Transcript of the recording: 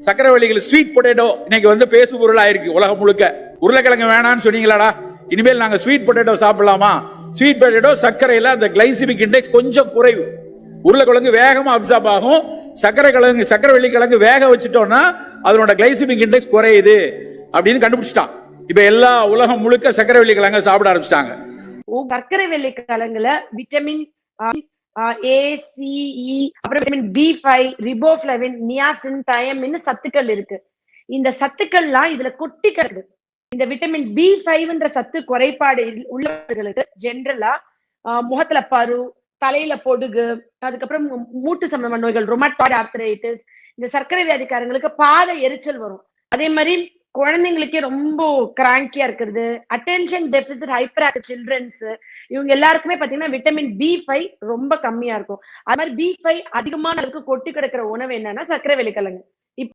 சக்கரவள்ளிகள் sweet potato இன்னைக்கு வந்து பேசு பொருளா இருக்கு உலகம் முழுக்க. உருளைக்கிழங்கு வேணான்னு சொன்னீங்களாடா, இனிமேல் நாங்க ஸ்வீட் பொட்டேட்டோ சாப்பிடலாமா? ஸ்வீட் பொட்டேட்டோ சர்க்கரையில அந்த கிளைசிமிக் இண்டெக்ஸ் கொஞ்சம் குறைவு. உருளைக்கிழங்கு வேகமா அப்சார்ப் ஆகும். சக்கரவள்ளி கிழங்கு வேக வச்சுட்டோம்னா அதனோட கிளைசிமிக் இண்டெக்ஸ் குறையுது அப்படின்னு கண்டுபிடிச்சிட்டான். இப்ப எல்லா உலகம் முழுக்க சக்கரவள்ளி கிழங்க சாப்பிட ஆரம்பிச்சிட்டாங்க. சர்க்கரை வெள்ளி கிழங்குல விட்டமின் A, C, E, அப்புறம் vitamin B5, riboflavin, niacin, thiamine சத்துக்கள் இருக்கு. இந்த சத்துக்கள்லாம் இதுல கொட்டி கிடக்குது. இந்த விட்டமின் B5ன்ற சத்து குறைபாடு உள்ளவர்களுக்கு ஜென்ரலா முகத்துல பரு, தலையில பொடுகு, அதுக்கப்புறம் மூட்டு சம்பந்தமான நோய்கள், ருமட்டாய்டு ஆர்த்ரைட்டிஸ், இந்த சர்க்கரை வியாதிக்காரங்களுக்கு பாத எரிச்சல் வரும். அதே மாதிரி குழந்தைங்களுக்கே ரொம்ப கிராங்கியா இருக்கிறது, attention deficit hyperactive childrens, இவங்க எல்லாருக்குமே பாத்தீங்கன்னா விட்டமின் B5 ரொம்ப கம்மியா இருக்கும். அது மாதிரி B5 அதிகமான அளவுக்கு கொட்டி கிடக்கிற உணவு என்னன்னா சர்க்கரை வெள்ளிக்கிழங்கு.